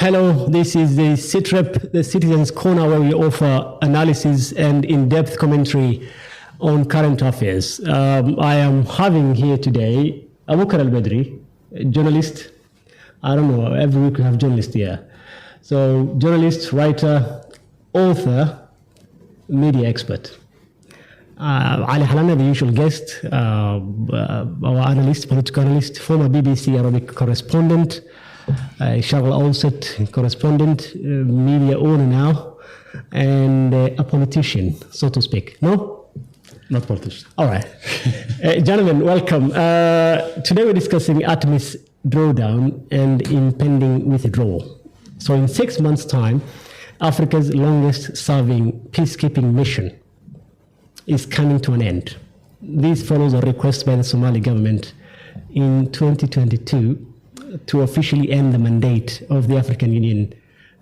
Hello, this is the SitRep, the Citizens Corner, where we offer analysis and in-depth commentary on current affairs. I am having here today Abubakar Al-Badri, journalist. I don't know, every week we have journalists here. So, journalist, writer, author, media expert. Ali Halana, the usual guest, our analyst, political analyst, former BBC Arabic correspondent, Charles Olset, correspondent, media owner now, and a politician, so to speak. No? Not politician. All right. Gentlemen, welcome. Today we're discussing ATMIS drawdown and impending withdrawal. So in 6 months' time, Africa's longest-serving peacekeeping mission is coming to an end. This follows a request by the Somali government in 2022 to officially end the mandate of the African Union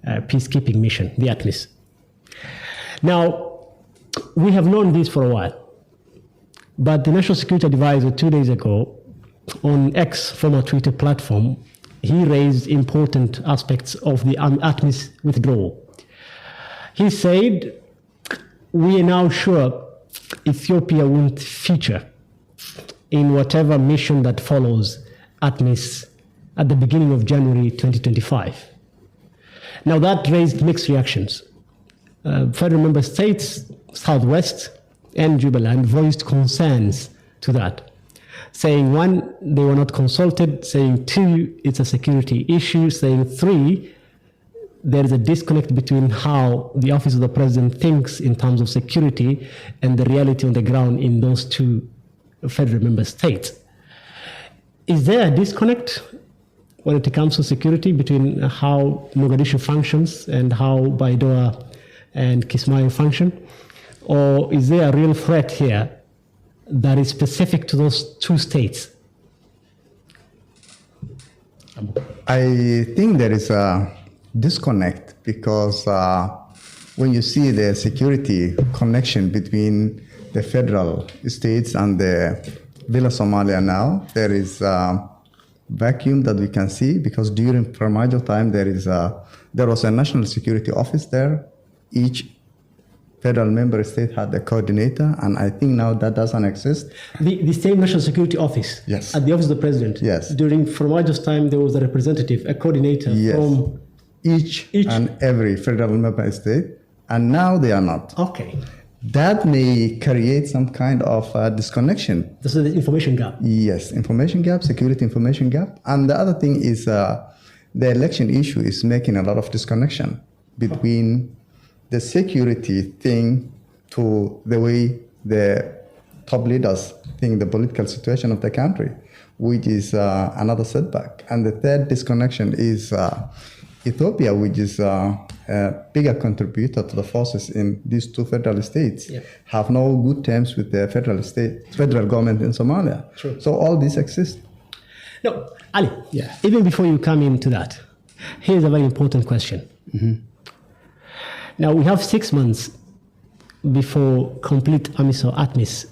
peacekeeping mission, the ATMIS. Now, we have known this for a while, but the National Security Advisor 2 days ago on X, former Twitter platform, he raised important aspects of the ATMIS withdrawal. He said, we are now sure Ethiopia won't feature in whatever mission that follows ATMIS at the beginning of January 2025. Now that raised mixed reactions. Federal member states, Southwest and Jubaland, voiced concerns to that, saying one, they were not consulted, saying two, it's a security issue, saying three, there is a disconnect between how the office of the president thinks in terms of security and the reality on the ground in those two federal member states. Is there a disconnect when it comes to security between how Mogadishu functions and how Baidoa and Kismayo function? Or is there a real threat here that is specific to those two states? I think there is a disconnect because when you see the security connection between the federal states and the Villa Somalia now, there is a vacuum that we can see because during Farmajo time there was a national security office there. Each federal member state had a coordinator, and I think now that doesn't exist. The same national security office? Yes. At the office of the president? Yes. During Farmajo's time, there was a representative, a coordinator from each and every federal member state, and now they are not. Okay. That may create some kind of disconnection. This is the information gap. Yes, information gap, security information gap. And the other thing is the election issue is making a lot of disconnection between the security thing to the way the top leaders think the political situation of the country, which is another setback. And the third disconnection is Ethiopia, which is a bigger contributor to the forces in these two federal states, have no good terms with the federal government in Somalia. True. So all this exists. No, Ali, even before you come into that, here's a very important question. Mm-hmm. Now, we have 6 months before complete ATMIS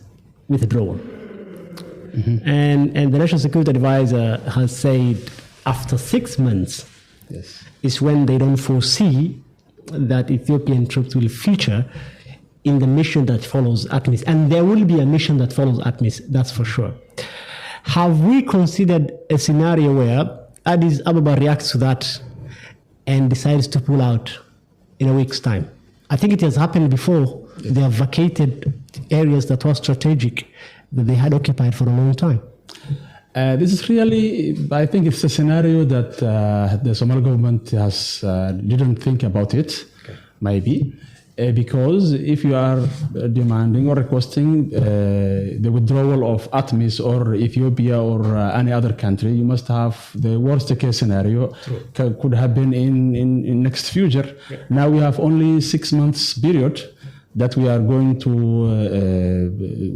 withdrawal. Mm-hmm. And the National Security Advisor has said after 6 months, is when they don't foresee that Ethiopian troops will feature in the mission that follows ATMIS. And there will be a mission that follows ATMIS, that's for sure. Have we considered a scenario where Addis Ababa reacts to that and decides to pull out in a week's time? I think it has happened before. They have vacated areas that were strategic, that they had occupied for a long time. This is really, I think it's a scenario that the Somali government didn't think about it, maybe, because if you are demanding or requesting the withdrawal of ATMIS or Ethiopia or any other country, you must have the worst case scenario could happen in next future. Yeah. Now we have only 6 months period that we are going to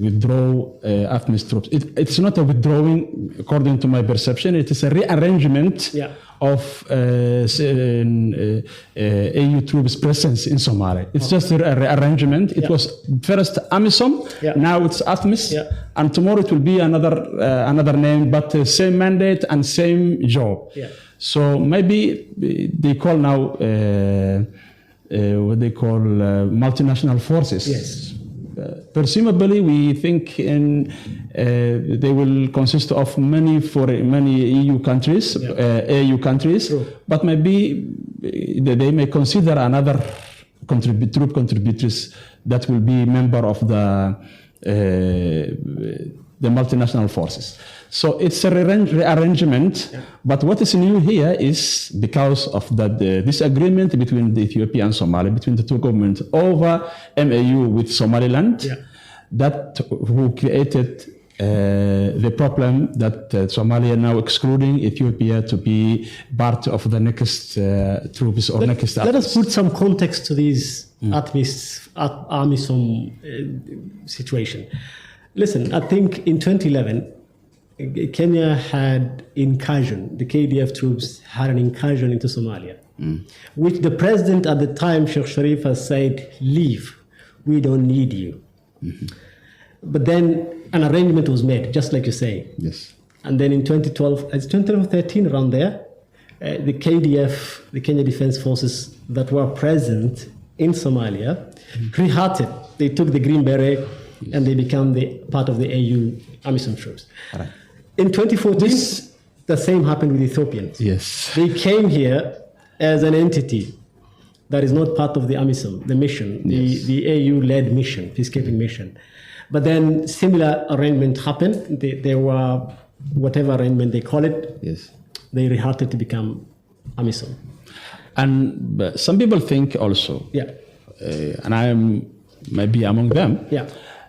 withdraw ATMIS troops. It's not a withdrawing, according to my perception. It is a rearrangement of AU troops' presence in Somalia. It's just a rearrangement. It was first AMISOM, now it's ATMIS, and tomorrow it will be another name, but same mandate and same job. So maybe they call now what they call multinational forces. Yes. Presumably, we think they will consist of many EU countries, AU countries, True. but maybe they may consider another troop contributors that will be member of the multinational forces. So it's a rearrangement, but what is new here is because of that disagreement between the Ethiopia and Somalia, between the two governments over MAU with Somaliland, that who created the problem that Somalia now excluding Ethiopia to be part of the next troops or next. Let us put some context to this AMISOM situation. Listen, I think in 2011, Kenya had incursion. The KDF troops had an incursion into Somalia, which the president at the time, Sheikh Sharif, has said, leave. We don't need you. But then an arrangement was made, just like you say. Yes. And then in 2012, it's 2012 or 13, around there, the KDF, the Kenya Defense Forces that were present in Somalia, rehearted. They took the green beret and they became part of the AU AMISOM troops. Right. In 2014, the same happened with Ethiopians. Yes. They came here as an entity that is not part of the AMISOM, the mission, the AU-led mission, peacekeeping mission. But then similar arrangement happened. There were, whatever arrangement they call it, they rehearted to become AMISOM. And some people think also, and I am maybe among them,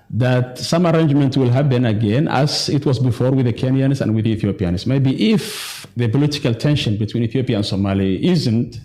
that some arrangement will happen again as it was before with the Kenyans and with the Ethiopians. Maybe if the political tension between Ethiopia and Somalia isn't,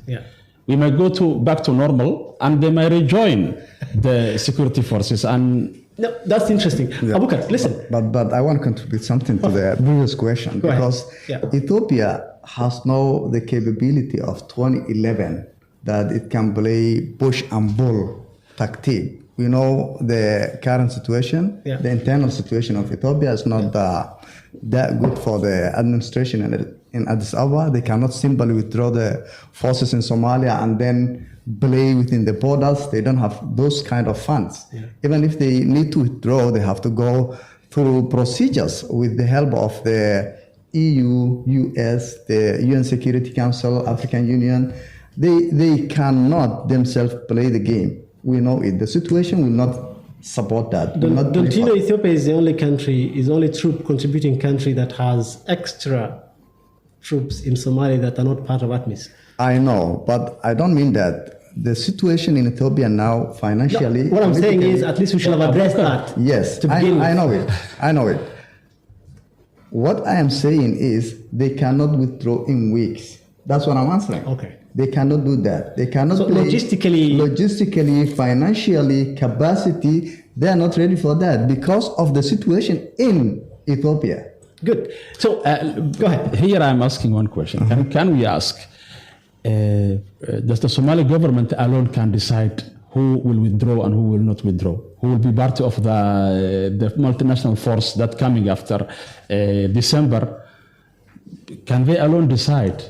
we might go back to normal and they might rejoin the security forces. And no, that's interesting. Abubakar, listen. But I want to contribute something to the previous question because Ethiopia has now the capability of 2011 that it can play push and pull tactic. We know the current situation, the internal situation of Ethiopia is not that good for the administration in Addis Ababa. They cannot simply withdraw the forces in Somalia and then play within the borders. They don't have those kind of funds. Even if they need to withdraw, they have to go through procedures with the help of the EU, US, the UN Security Council, African Union. They cannot themselves play the game. We know it. The situation will not support that. Don't you know Ethiopia is the only country, is the only troop contributing country that has extra troops in Somalia that are not part of ATMIS? I know, but I don't mean that. The situation in Ethiopia now financially... No, what I'm saying is at least we should have addressed that. Yes, I know it. I know it. What I am saying is they cannot withdraw in weeks. That's what I'm answering. Okay. They cannot do that. They cannot so play logistically, financially, capacity, they are not ready for that because of the situation in Ethiopia. Good. So go ahead. Here I'm asking one question. Can we ask, does the Somali government alone can decide who will withdraw and who will not withdraw? Who will be part of the multinational force that coming after December? Can they alone decide?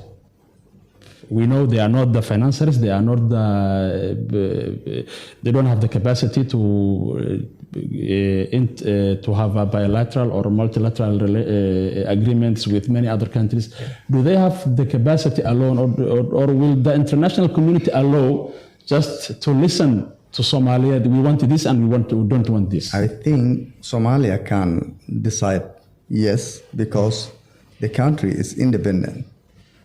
We know they are not the financiers. They are not they don't have the capacity to have a bilateral or multilateral agreements with many other countries. Do they have the capacity alone, or will the international community allow just to listen to Somalia? We want this and we don't want this. I think Somalia can decide yes because the country is independent.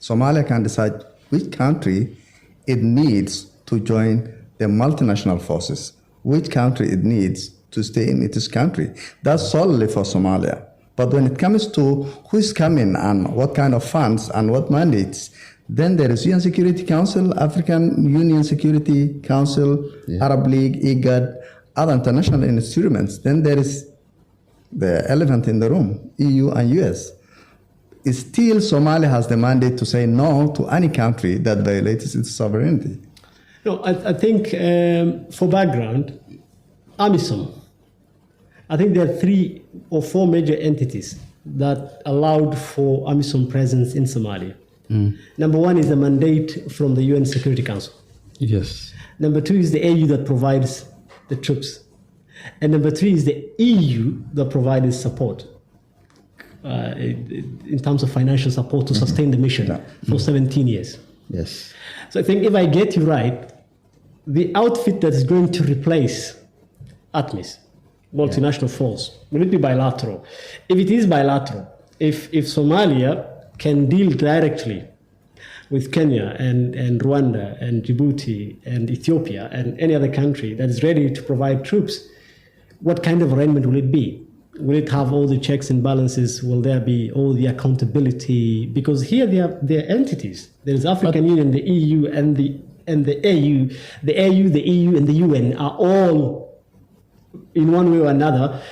Somalia can decide which country it needs to join the multinational forces, which country it needs to stay in its country. That's solely for Somalia. But when it comes to who's coming and what kind of funds and what mandates, then there is UN Security Council, African Union Security Council, Arab League, IGAD, other international instruments. Then there is the elephant in the room, EU and US. Still, Somalia has the mandate to say no to any country that violates its sovereignty. No, I think for background, AMISOM, I think there are 3 or 4 major entities that allowed for AMISOM presence in Somalia. Number one is the mandate from the UN Security Council. Yes. Number two is the AU that provides the troops. And number three is the EU that provides support in terms of financial support to sustain the mission for 17 years. Yes. So I think if I get you right, the outfit that is going to replace ATMIS, multinational force, will it be bilateral? If it is bilateral, if Somalia can deal directly with Kenya and Rwanda and Djibouti and Ethiopia and any other country that is ready to provide troops, what kind of arrangement will it be? Will it have all the checks and balances? Will there be all the accountability? Because here they are entities. There is African Union, the EU, and the AU. The AU, the EU, and the UN are all, in one way or another,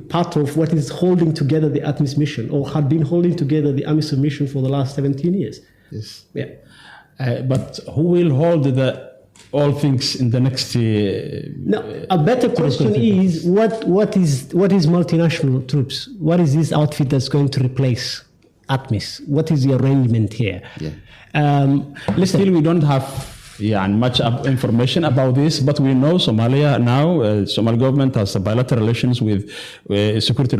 part of what is holding together the ATMIS mission, or had been holding together the AMISOM mission for the last 17 years. Yes. Yeah. But who will hold all things in the next? Now, a better question is what is multinational troops? What is this outfit that's going to replace ATMIS? What is the arrangement here? Yeah. Still, we don't have much information about this, but we know Somalia now. Somali government has bilateral relations with security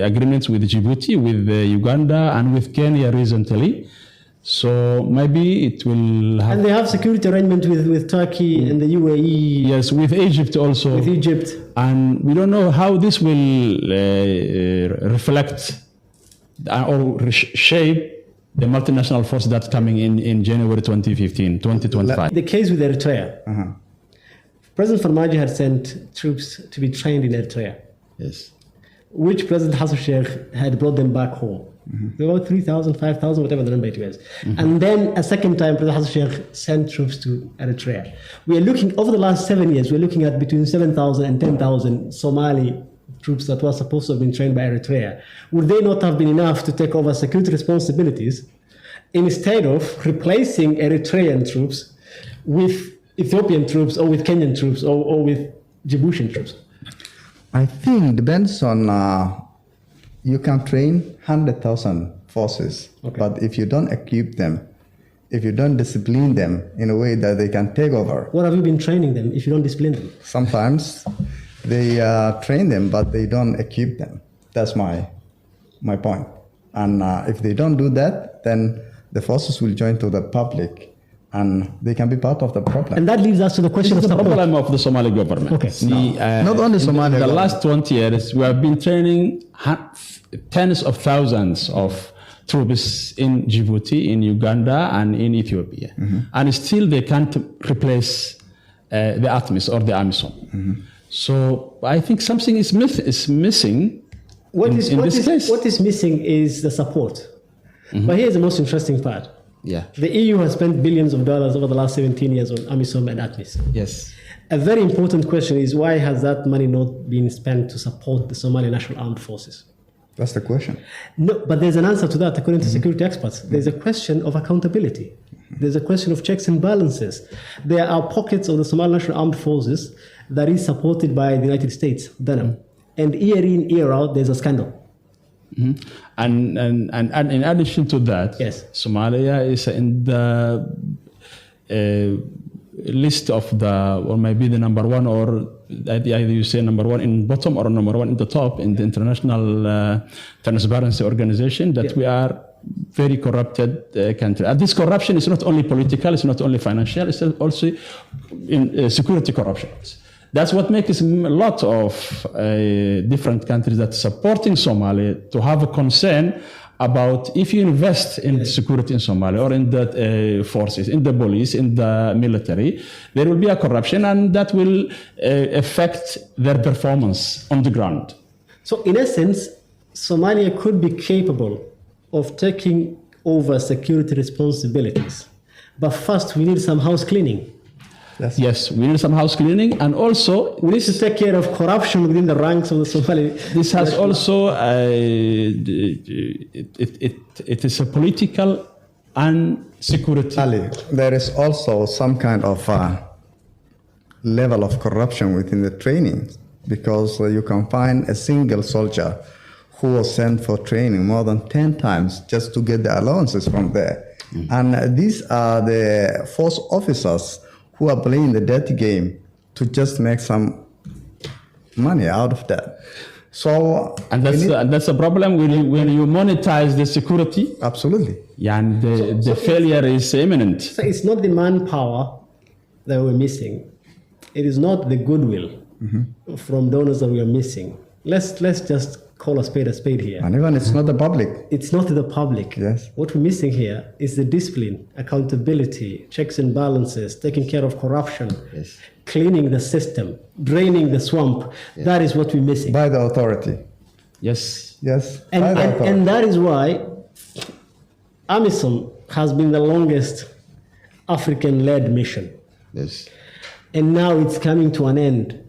agreements with Djibouti, with Uganda, and with Kenya recently. So maybe it will have... And they have security arrangement with Turkey and the UAE. Yes, with Egypt also. With Egypt. And we don't know how this will reflect or shape the multinational force that's coming in January 2015, 2025. The case with Eritrea. President Farmajo had sent troops to be trained in Eritrea. Yes. Which President Hassan Sheikh had brought them back home. About 3,000, 5,000, whatever the number it was. And then a second time, President Hassan Sheikh sent troops to Eritrea. We are looking, over the last 7 years, we're looking at between 7,000 and 10,000 Somali troops that were supposed to have been trained by Eritrea. Would they not have been enough to take over security responsibilities instead of replacing Eritrean troops with Ethiopian troops or with Kenyan troops or with Djiboutian troops? I think it depends on... you can train 100,000 forces, but if you don't equip them, if you don't discipline them in a way that they can take over. What have you been training them if you don't discipline them? Sometimes they train them, but they don't equip them. That's my point. And if they don't do that, then the forces will join to the public, and they can be part of the problem. And that leads us to the question of the support. problem of the Somali government. Okay. Not only Somali. In the last 20 years, we have been training tens of thousands of troops in Djibouti, in Uganda, and in Ethiopia. And still they can't replace the ATMIS or the AMISOM. So I think something is missing in this case. What is missing is the support. But here's the most interesting part. Yeah. The EU has spent billions of dollars over the last 17 years on AMISOM and ATMIS. Yes. A very important question is, why has that money not been spent to support the Somali National Armed Forces? That's the question. No, but there's an answer to that according to security experts. There's a question of accountability. There's a question of checks and balances. There are pockets of the Somali National Armed Forces that is supported by the United States, DANA. And year in, year out, there's a scandal. And in addition to that, yes, Somalia is in the list of or maybe the number one, or either you say number one in bottom or number one in the top in the International Transparency Organization, that we are very corrupted country. And this corruption is not only political, it's not only financial, it's also in security corruption. That's what makes a lot of different countries that supporting Somalia to have a concern about if you invest in security in Somalia or in the forces, in the police, in the military, there will be a corruption, and that will affect their performance on the ground. So in essence, Somalia could be capable of taking over security responsibilities. But first, we need some house cleaning. Yes, we need some house cleaning, and also we need to take care of corruption within the ranks of the Somali. This has also it is a political and security. Ali, there is also some kind of level of corruption within the training, because you can find a single soldier who was sent for training more than 10 times just to get the allowances from there. And these are the force officers who are playing the dirty game to just make some money out of that. So, and that's the problem when you monetize the security. Absolutely. Yeah, and the failure is imminent. So it's not the manpower that we're missing. It is not the goodwill from donors that we are missing. Let's just call a spade here. And even it's not the public. It's not the public. Yes. What we're missing here is the discipline, accountability, checks and balances, taking care of corruption, cleaning the system, draining the swamp. That is what we're missing. By the authority. Yes. Yes. And that is why AMISOM has been the longest African-led mission. Yes. And now it's coming to an end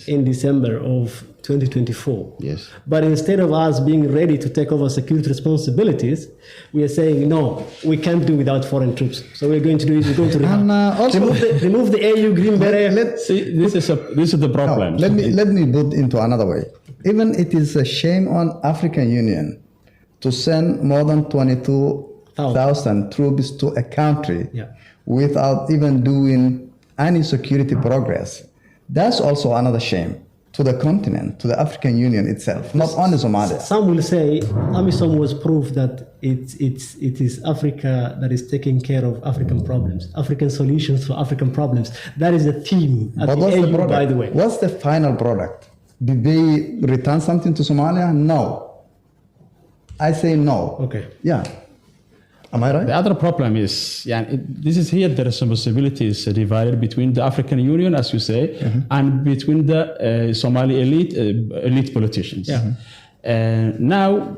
in December of 2024. Yes. But instead of us being ready to take over security responsibilities, we are saying, no, we can't do without foreign troops. So we're going to do is we're going to remove the AU green beret. Let's see, this is the problem. No, let me put into another way. Even it is a shame on African Union to send more than 22,000 troops to a country without even doing any security progress. That's also another shame to the continent, to the African Union itself, not only Somalia. Some will say AMISOM was proof that it is Africa that is taking care of African problems, African solutions for African problems. That is a theme at the AU, by the way. What's the final product? Did they return something to Somalia? No. I say no. Okay. Yeah. Am I right? The other problem is, this is here the responsibility is divided between the African Union, as you say, and between the Somali elite politicians. Now,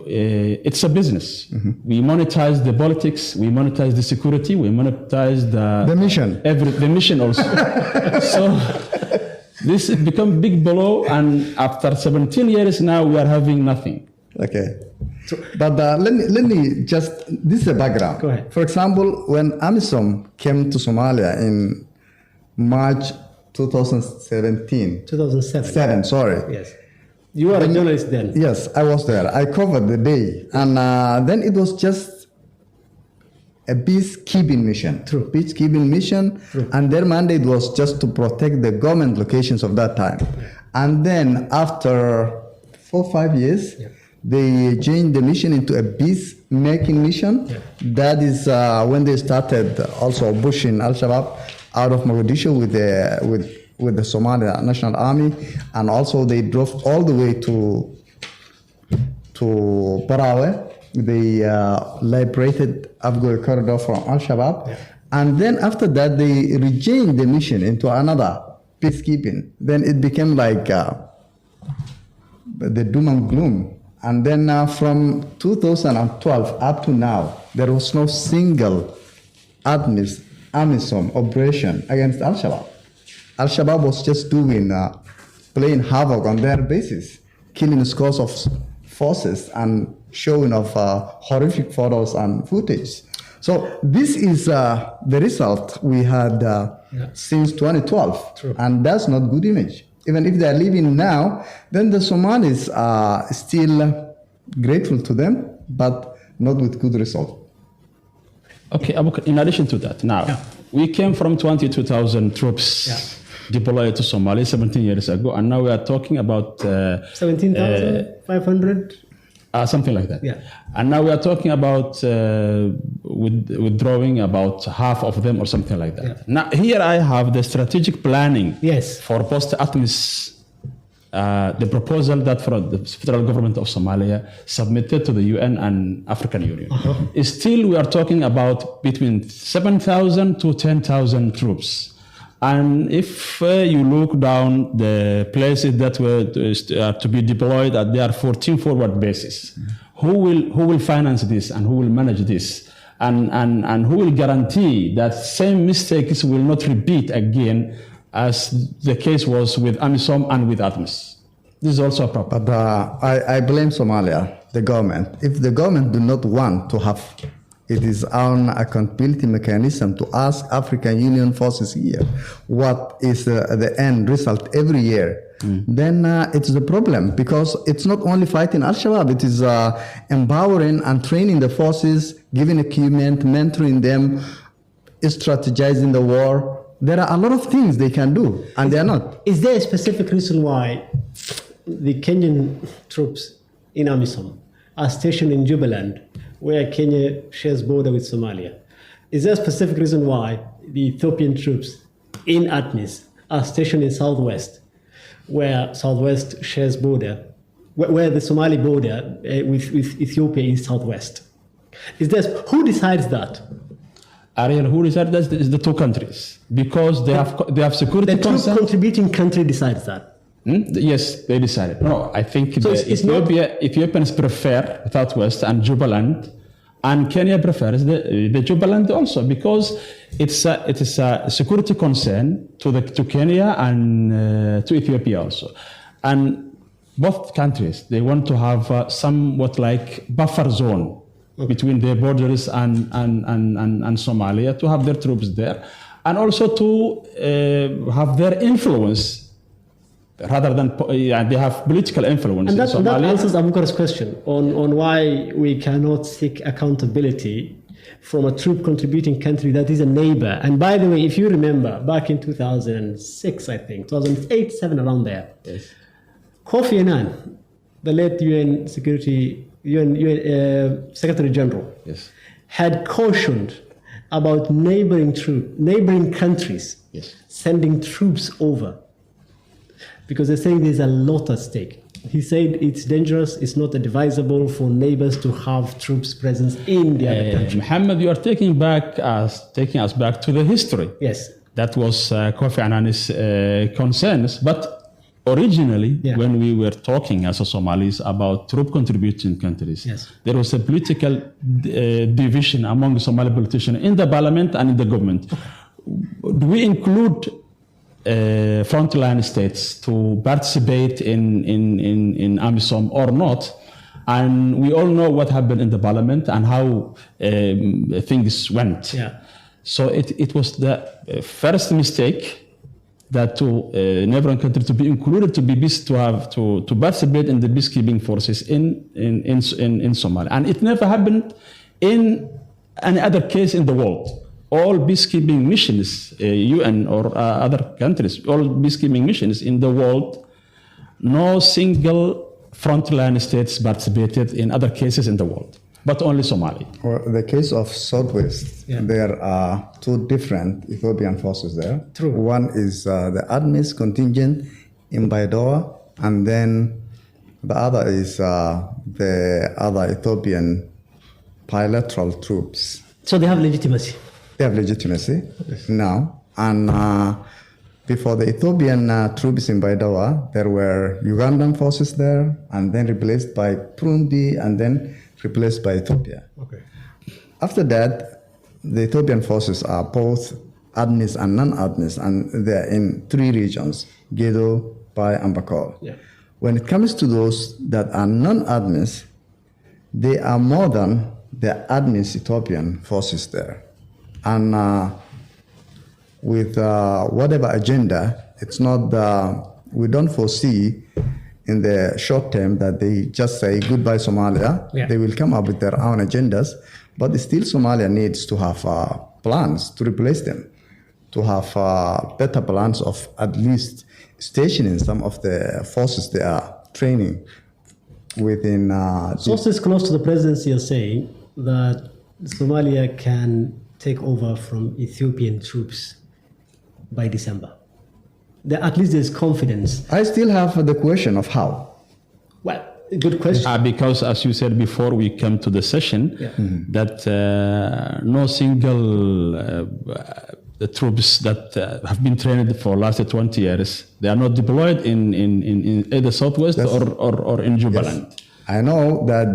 it's a business. We monetize the politics, we monetize the security, we monetize the mission. The mission also. So this has become big blow, and after 17 years now, we are having nothing. Okay. But let me just, this is a background. Go ahead. For example, when AMISOM came to Somalia in March 2017. 2007. Sorry. Yes. You were a journalist then. Yes, I was there. I covered the day. And then it was just a peacekeeping mission. True. Peacekeeping mission. True. And their mandate was just to protect the government locations of that time. And then after 4 or 5 years, they changed the mission into a peace-making mission. That is when they started also pushing Al-Shabaab out of Mogadishu with the Somalia National Army, and also they drove all the way to Barawe. They liberated Afghan corridor from Al-Shabaab, and then after that they rechanged the mission into another peacekeeping. Then it became like the doom and gloom. And then from 2012 up to now, there was no single ATMIS operation against Al-Shabaab. Al-Shabaab was just playing havoc on their bases, killing scores of forces and showing of horrific photos and footage. So this is the result we had since 2012. True. And that's not good image. Even if they are leaving now, then the Somalis are still grateful to them, but not with good result. Okay, in addition to that, now, we came from 22,000 troops deployed to Somalia 17 years ago, and now we are talking about 17,500? Something like that. Yeah. And now we are talking about withdrawing about half of them or something like that. Yeah. Now, here I have the strategic planning for post-ATMIS, the proposal that the federal government of Somalia submitted to the UN and African Union. Still, we are talking about between 7,000 to 10,000 troops. And if you look down the places that were to be deployed, there are 14 forward bases. Who will finance this and who will manage this? And who will guarantee that same mistakes will not repeat again as the case was with AMISOM and with ATMIS? This is also a problem. But I blame Somalia, the government. If the government do not want to have its own accountability mechanism to ask African Union forces here what is the end result every year, then it's the problem, because it's not only fighting Al-Shabaab, it is empowering and training the forces, giving equipment, mentoring them, strategizing the war. There are a lot of things they can do, and they are not. Is there a specific reason why the Kenyan troops in AMISOM are stationed in Jubaland, where Kenya shares border with Somalia? Is there a specific reason why the Ethiopian troops in ATMIS are stationed in Southwest, where Southwest shares border, where the Somali border with Ethiopia is Southwest? Who decides that? Ariel, who decides that is the two countries, because they have security The troop concerns. contributing country decides that. Yes, they decided. No, I think So it's not- Ethiopians prefer Southwest and Jubaland, and Kenya prefers the Jubaland also, because it is a security concern to Kenya and to Ethiopia also. And both countries, they want to have somewhat like buffer zone between their borders and Somalia, to have their troops there, and also to have their influence, rather than they have political influence And in that Somalia. answers Abukar's question on why we cannot seek accountability from a troop contributing country that is a neighbor. And by the way, if you remember, back in 2006, I think, 2008, 7, around there, Yes. Kofi Annan, the late UN Secretary General, Yes. had cautioned about neighboring countries Yes. sending troops over, because they're saying there's a lot at stake. He said it's dangerous, it's not advisable for neighbors to have troops presence in the other country. Mohammed, you are taking us back to the history. Yes. That was Kofi Annan's concerns. But originally, Yeah. when we were talking as a Somalis about troop contributing countries, Yes. there was a political division among the Somali politicians in the parliament and in the government. Do we include frontline states to participate in AMISOM or not? And we all know what happened in the parliament and how things went. Yeah. So it was the first mistake that to neighboring country to be included, to participate in the peacekeeping forces in Somalia, and it never happened in any other case in the world. All peacekeeping missions, UN or other countries, all peacekeeping missions in the world, no single frontline states participated in other cases in the world, but only Somali. Well, the case of Southwest, Yeah. there are two different Ethiopian forces there. True. One is the ATMIS contingent in Baidoa, and then the other is the other Ethiopian bilateral troops. So they have legitimacy. They have legitimacy now. And before the Ethiopian troops in Baidoa, there were Ugandan forces there, and then replaced by Burundi, and then replaced by Ethiopia. Okay. After that, the Ethiopian forces are both ATMIS and non-ATMIS, and they're in 3 regions, Gedo, Bai, and Bakol. Yeah. When it comes to those that are non-ATMIS, they are more than the ATMIS Ethiopian forces there. And with whatever agenda, it's not, we don't foresee in the short term that they just say goodbye Somalia. Yeah. They will come up with their own agendas, but still Somalia needs to have plans to replace them, to have better plans of at least stationing some of the forces they are training within. Sources close to the presidency are saying that Somalia can take over from Ethiopian troops by December. At least there's confidence. I still have the question of how. Well, good question. Because as you said before we come to the session, Yeah. that no single the troops that have been trained for last 20 years, they are not deployed in either Southwest or in Jubaland. Yes. I know that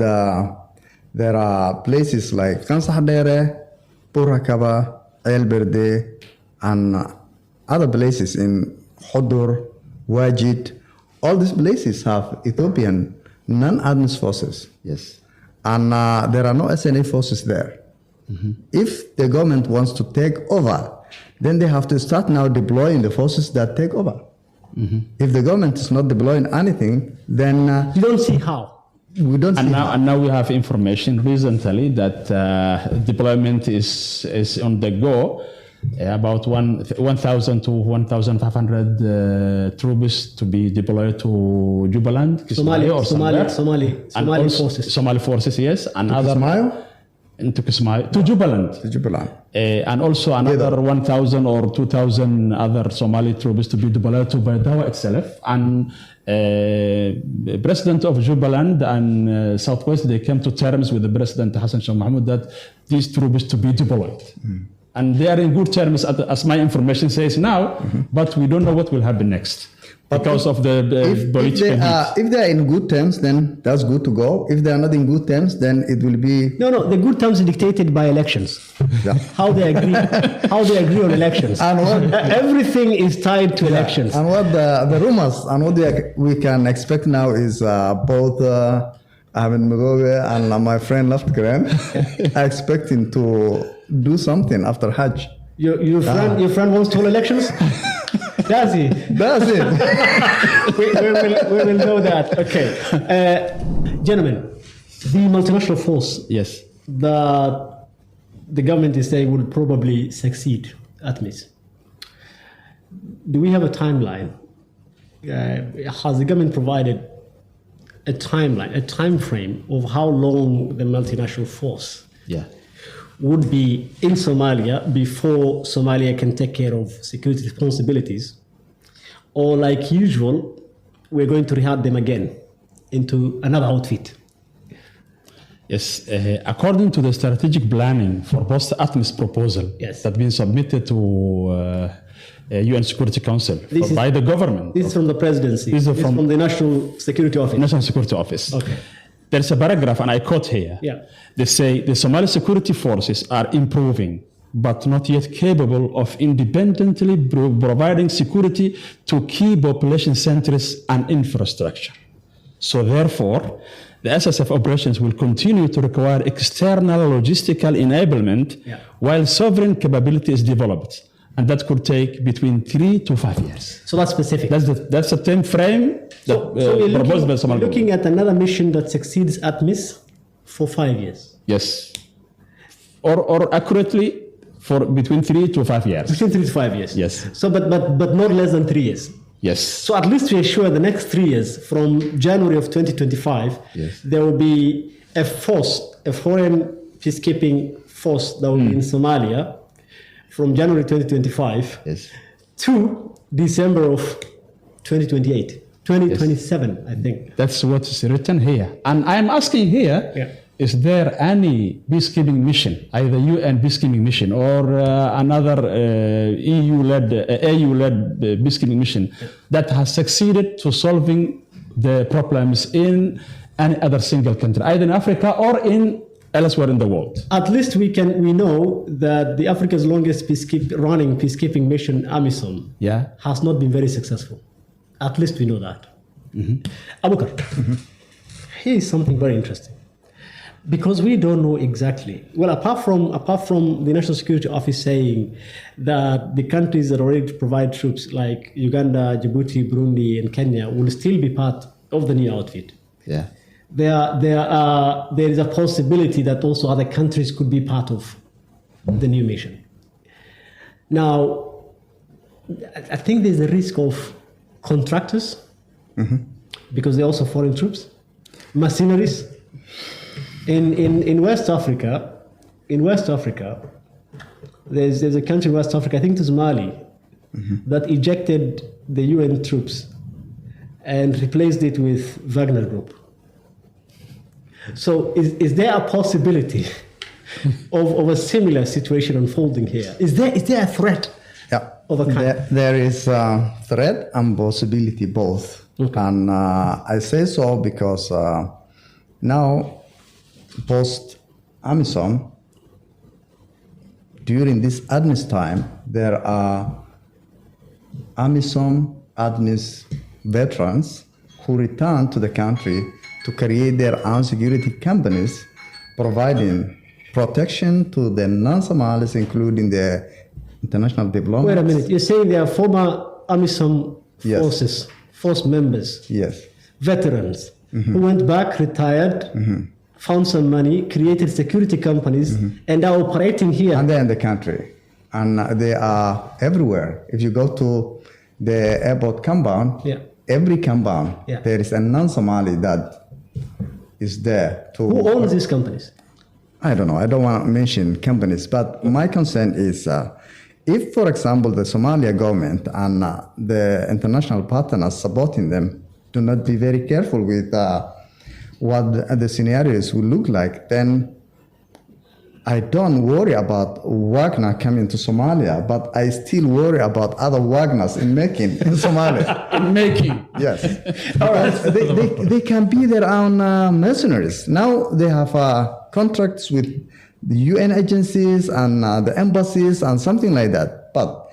there are places like Kansahdere, Purakaba, El Berde, and other places in Hodur, Wajid. All these places have Ethiopian non-ATMIS forces. Yes. And there are no SNA forces there. Mm-hmm. If the government wants to take over, then they have to start now deploying the forces that take over. If the government is not deploying anything, then You don't see how. we don't see. And now we have information recently that deployment is on the go. About 1,000 to 1,500 troops to be deployed to Jubaland, Somali forces. Somali forces, yes, and other Kismayo? into Kismayo to Jubaland. To Jubaland. And also another 1,000 or 2,000 other Somali troops to be deployed to Baidawa itself. And President of Jubaland and Southwest, they came to terms with the President Hassan Sheikh Mohamud that these troops to be deployed. And they are in good terms, as my information says now, but we don't know what will happen next because of the political heat. If they are in good terms, then that's good to go. If they are not in good terms, then it will be. No, the good terms are dictated by elections. Yeah. How they agree on elections. And what, everything is tied to elections. And what the rumors and what we can expect now is both Ahmed Mugabe and my friend Laftkaren are expecting to do something after Hajj. Your friend wants to hold elections? Does he? That's it. we will know that. Okay. Gentlemen, the multinational force Yes. that the government is saying will probably succeed, ATMIS. Do we have a timeline? Has the government provided a timeline, a time frame of how long the multinational force would be in Somalia before Somalia can take care of security responsibilities? Or like usual, we're going to rehab them again into another outfit? Yes, according to the strategic planning for post-ATMIS proposal that's been submitted to UN Security Council by the government. This is from the presidency. This is from the National Security Office. National Security Office. Okay. There's a paragraph, and I quote here. They say the Somali security forces are improving, but not yet capable of independently providing security to key population centers and infrastructure. So therefore, the SSF operations will continue to require external logistical enablement while sovereign capability is developed. And that could take between 3 to 5 years. So that's specific. That's a time frame that proposed by the Somali government. Looking at another mission that succeeds ATMIS for 5 years. Yes. Or accurately, for between 3 to 5 years. Between 3 to 5 years. Yes. So, but not less than 3 years. Yes. So at least we assure the next 3 years, from January of 2025, there will be a force, a foreign peacekeeping force that will be in Somalia from January 2025 to December of 2028, 2027, I think. That's what's written here. And I'm asking here, is there any peacekeeping mission, either UN peacekeeping mission or another EU-led peacekeeping mission that has succeeded to solving the problems in any other single country, either in Africa or in elsewhere in the world? At least we know that the Africa's longest running peacekeeping mission, AMISOM, has not been very successful. At least we know that. Abukar, here is something very interesting. Because we don't know exactly. Well, apart from the National Security Office saying that the countries that are ready to provide troops like Uganda, Djibouti, Burundi, and Kenya will still be part of the new outfit. There is a possibility that also other countries could be part of the new mission. Now, I think there's a risk of contractors, because they're also foreign troops, mercenaries. In West Africa, there's a country in West Africa, I think it's Somali, that ejected the UN troops and replaced it with Wagner Group. So is there a possibility of a similar situation unfolding here? Is there a threat of a kind? There is a threat and possibility both. And I say so because now, post-AMISOM, during this ATMIS time, there are AMISOM, ATMIS veterans who return to the country to create their own security companies, providing protection to the non-Somalis, including the international diplomats. Wait a minute, you're saying there are former AMISOM Yes. force members, Yes. veterans who went back, retired, found some money, created security companies, and are operating here. And they're in the country. And they are everywhere. If you go to the airport compound, Yeah. every compound, Yeah. there is a non-Somali that is there to... Who owns these companies? I don't know. I don't want to mention companies, but my concern is if, for example, the Somalia government and the international partners supporting them do not be very careful with what the scenarios will look like, then I don't worry about Wagner coming to Somalia, but I still worry about other Wagners in making in Somalia. In making. Yes. All right. They can be their own mercenaries. Now they have contracts with the UN agencies and the embassies and something like that. But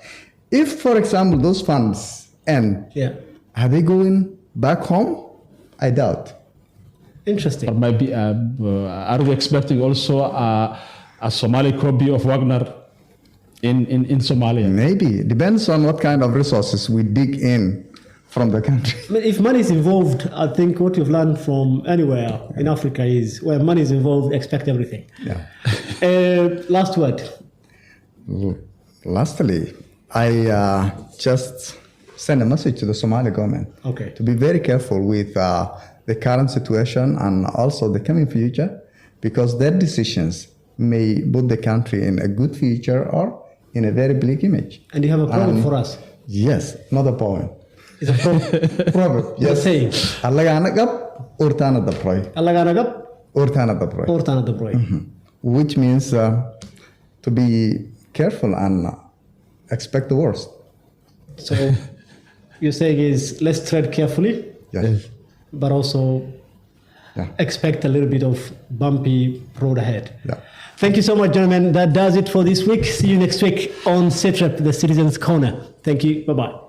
if, for example, those funds end, are they going back home? I doubt. Interesting. Or maybe, are we expecting also a Somali copy of Wagner in Somalia? Maybe. Depends on what kind of resources we dig in from the country. I mean, if money is involved, I think what you've learned from anywhere in Africa is where money is involved, expect everything. Yeah. Last word. Lastly, I just send a message to the Somali government to be very careful with the current situation and also the coming future, because their decisions may put the country in a good future or in a very bleak image. And you have a problem for us? Yes, not a poem. It's a problem. Problem, yes. Saying. Which means to be careful and expect the worst. So you're saying is let's tread carefully, but also expect a little bit of bumpy road ahead. Yeah. Thank you so much, gentlemen. That does it for this week. See you next week on SitRep, the Citizens Corner. Thank you. Bye-bye.